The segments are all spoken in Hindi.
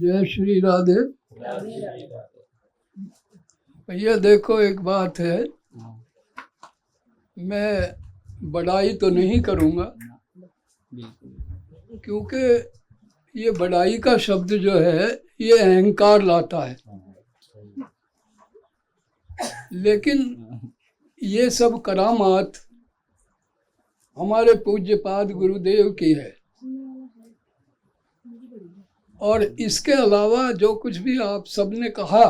जय श्री राधे। भैया देखो, एक बात है, मैं बड़ाई तो नहीं करूँगा, क्योंकि ये बड़ाई का शब्द जो है ये अहंकार लाता है। लेकिन ये सब करामात हमारे पूज्यपाद गुरुदेव की है, और इसके अलावा जो कुछ भी आप सबने कहा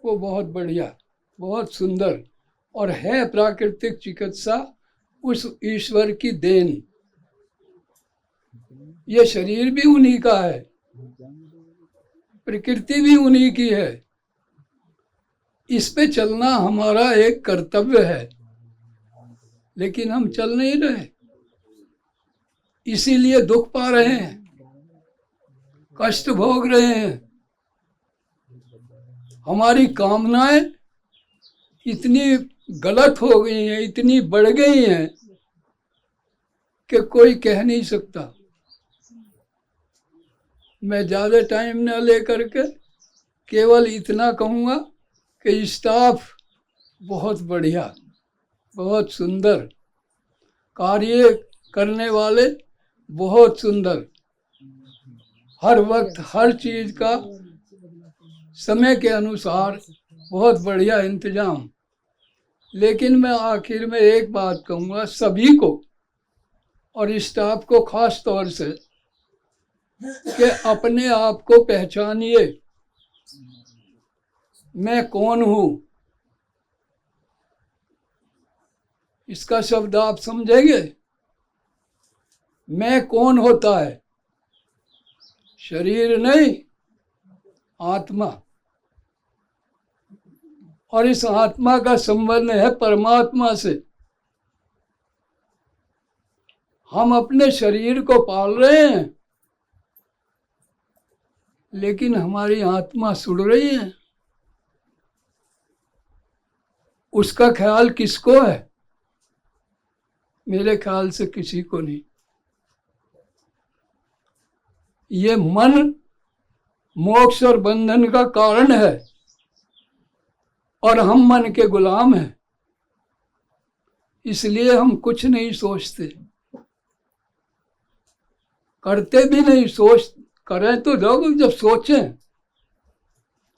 वो बहुत बढ़िया, बहुत सुंदर, और है प्राकृतिक चिकित्सा उस ईश्वर की देन। ये शरीर भी उन्हीं का है, प्रकृति भी उन्हीं की है, इस पे चलना हमारा एक कर्तव्य है, लेकिन हम चल नहीं रहे, इसीलिए दुख पा रहे हैं, कष्ट भोग रहे हैं। हमारी कामनाएं इतनी गलत हो गई हैं, इतनी बढ़ गई हैं कि कोई कह नहीं सकता। मैं ज़्यादा टाइम न लेकर के केवल इतना कहूँगा कि स्टाफ बहुत बढ़िया, बहुत सुंदर, कार्य करने वाले बहुत सुंदर, हर वक्त हर चीज़ का समय के अनुसार बहुत बढ़िया इंतजाम। लेकिन मैं आखिर में एक बात कहूँगा सभी को, और स्टाफ को खास तौर से, कि अपने आप को पहचानिए, मैं कौन हूँ। इसका शब्द आप समझेंगे? मैं कौन होता है? शरीर नहीं, आत्मा, और इस आत्मा का संबंध है परमात्मा से। हम अपने शरीर को पाल रहे हैं, लेकिन हमारी आत्मा सुड़ रही है। उसका ख्याल किसको है? मेरे ख्याल से किसी को नहीं। ये मन मोक्ष और बंधन का कारण है, और हम मन के गुलाम हैं, इसलिए हम कुछ नहीं सोचते, करते भी नहीं। सोच करें तो जब सोचें,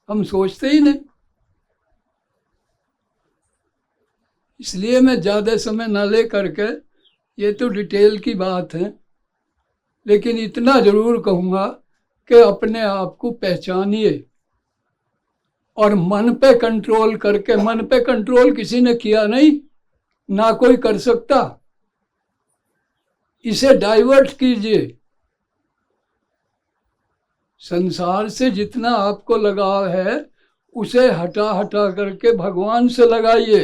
हम सोचते ही नहीं। इसलिए मैं ज़्यादा समय न ले करके, ये तो डिटेल की बात है, लेकिन इतना ज़रूर कहूँगा कि अपने आप को पहचानिए, और मन पे कंट्रोल करके, मन पे कंट्रोल किसी ने किया नहीं, ना कोई कर सकता। इसे डाइवर्ट कीजिए। संसार से जितना आपको लगाव है उसे हटा हटा करके भगवान से लगाइए,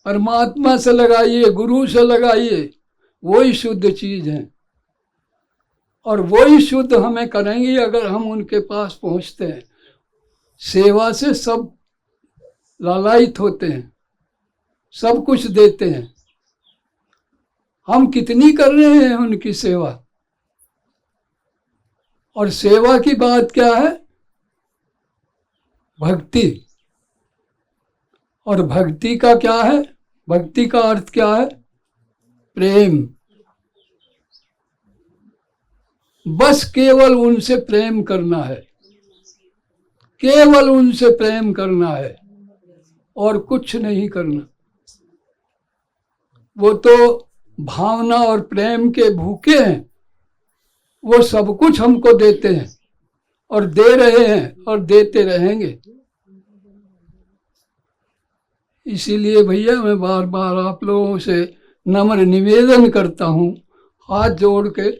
परमात्मा से लगाइए, गुरु से लगाइए। वही शुद्ध चीज है, और वही शुद्ध हमें करेंगे अगर हम उनके पास पहुंचते हैं। सेवा से सब लालायित होते हैं, सब कुछ देते हैं। हम कितनी कर रहे हैं उनकी सेवा? और सेवा की बात क्या है? भक्ति। और भक्ति का क्या है? भक्ति का अर्थ क्या है? प्रेम। बस केवल उनसे प्रेम करना है, केवल उनसे प्रेम करना है, और कुछ नहीं करना। वो तो भावना और प्रेम के भूखे हैं, वो सब कुछ हमको देते हैं, और दे रहे हैं, और देते रहेंगे। इसीलिए भैया मैं बार बार आप लोगों से नम्र निवेदन करता हूँ, हाथ जोड़ के,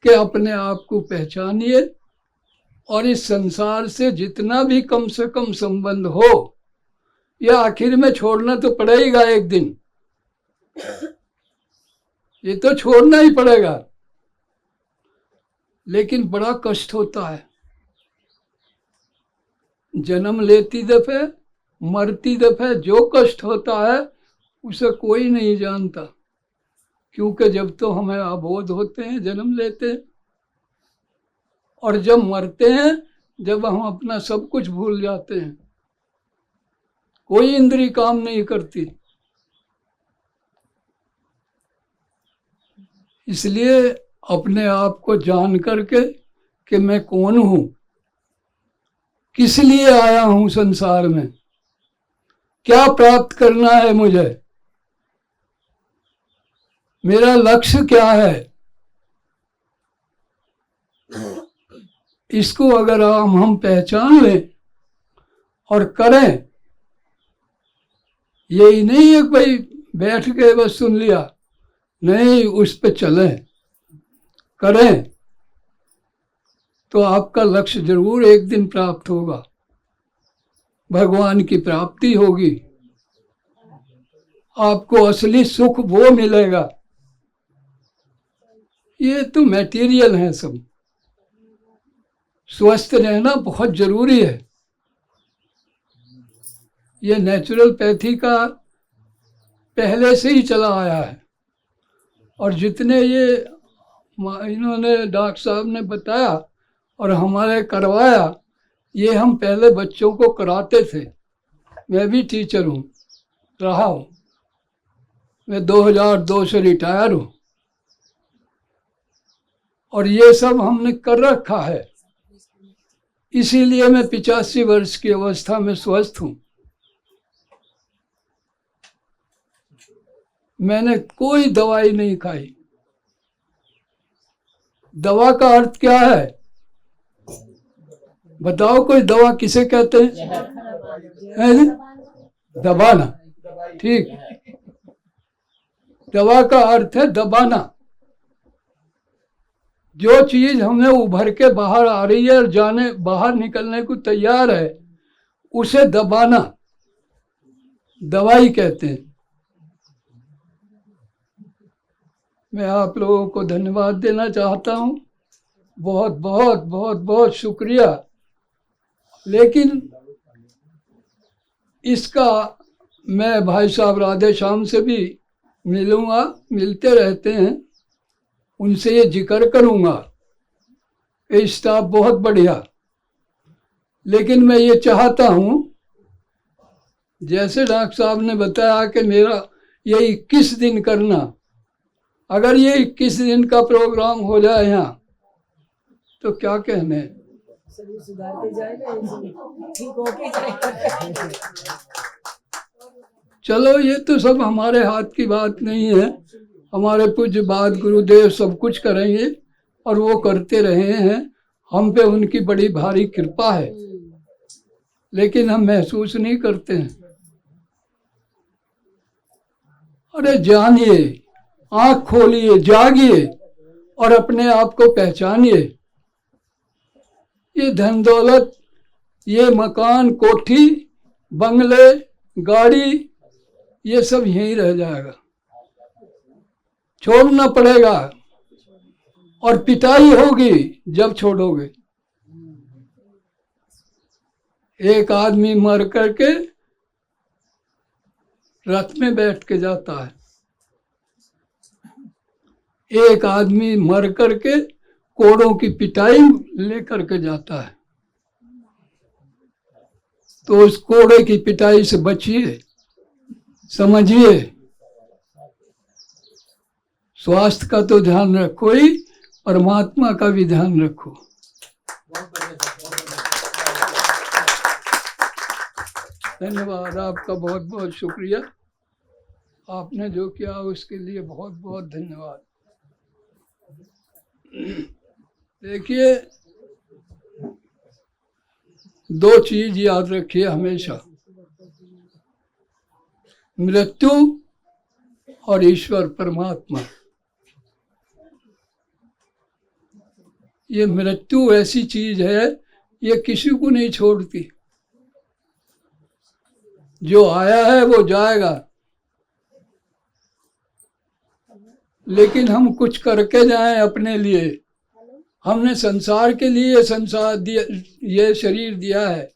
कि अपने आप को पहचानिए, और इस संसार से जितना भी कम से कम संबंध हो, या आखिर में छोड़ना तो पड़ेगा एक दिन, ये तो छोड़ना ही पड़ेगा। लेकिन बड़ा कष्ट होता है। जन्म लेती दफे, मरती दफे जो कष्ट होता है उसे कोई नहीं जानता। क्योंकि जब तो हमें अबोध होते हैं, जन्म लेते हैं, और जब मरते हैं, जब हम अपना सब कुछ भूल जाते हैं, कोई इंद्री काम नहीं करती। इसलिए अपने आप को जान करके कि मैं कौन हूं, किस लिए आया हूं संसार में, क्या प्राप्त करना है मुझे, मेरा लक्ष्य क्या है, इसको अगर हम पहचान लें और करें, यही नहीं है भाई बैठ के बस सुन लिया, नहीं, उस पे चलें, करें, तो आपका लक्ष्य जरूर एक दिन प्राप्त होगा, भगवान की प्राप्ति होगी, आपको असली सुख वो मिलेगा। ये तो मटेरियल है सब। स्वस्थ रहना बहुत जरूरी है। ये नेचुरोपैथी का पहले से ही चला आया है, और जितने ये इन्होंने डॉक्टर साहब ने बताया और हमारे करवाया, ये हम पहले बच्चों को कराते थे। मैं भी टीचर हूँ, रहा हूँ, मैं 2002 से रिटायर हूँ, और ये सब हमने कर रखा है। इसीलिए मैं 85 वर्ष की अवस्था में स्वस्थ हूँ। मैंने कोई दवाई नहीं खाई। दवा का अर्थ क्या है बताओ, कोई दवा किसे कहते हैं? दबाना, ठीक। दवा का अर्थ है दबाना। जो चीज हमें उभर के बाहर आ रही है और जाने बाहर निकलने को तैयार है, उसे दबाना, दवाई कहते हैं। मैं आप लोगों को धन्यवाद देना चाहता हूँ, बहुत बहुत बहुत बहुत शुक्रिया। लेकिन इसका मैं भाई साहब राधे श्याम से भी मिलूँगा, मिलते रहते हैं, उनसे ये जिक्र करूँगा कि स्टाफ बहुत बढ़िया। लेकिन मैं ये चाहता हूँ, जैसे डॉक्टर साहब ने बताया कि मेरा ये 21 दिन करना, अगर ये 21 दिन का प्रोग्राम हो जाए यहाँ, तो क्या कहने, चलो ये तो सब हमारे हाथ की बात नहीं है। हमारे पूज्य बात गुरुदेव सब कुछ करेंगे और वो करते रहे हैं। हम पे उनकी बड़ी भारी कृपा है, लेकिन हम महसूस नहीं करते हैं। अरे जानिए, आंख खोलिए, जागिए और अपने आप को पहचानिए। ये धन दौलत, ये मकान, कोठी, बंगले, गाड़ी, ये सब यहीं रह जाएगा, छोड़ना पड़ेगा, और पिटाई होगी जब छोड़ोगे। एक आदमी मर करके रथ में बैठ के जाता है, एक आदमी मर करके कोड़ों की पिटाई लेकर के जाता है। तो उस कोड़े की पिटाई से बचिए, समझिए। स्वास्थ्य का तो ध्यान रखो ही, परमात्मा का भी ध्यान रखो। धन्यवाद, आपका बहुत बहुत शुक्रिया। आपने जो किया उसके लिए बहुत बहुत धन्यवाद। देखिए, दो चीज याद रखिए हमेशा, मृत्यु और ईश्वर परमात्मा। ये मृत्यु ऐसी चीज है, ये किसी को नहीं छोड़ती। जो आया है वो जाएगा, लेकिन हम कुछ करके जाएं अपने लिए। हमने संसार के लिए संसार दिया, ये शरीर दिया है।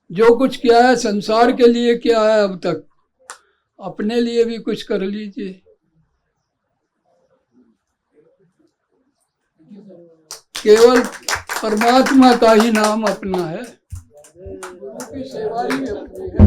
जो कुछ किया है संसार के लिए किया है अब तक, अपने लिए भी कुछ कर लीजिए। केवल परमात्मा का ही नाम अपना है, गुरु की सेवा ही अपनी है।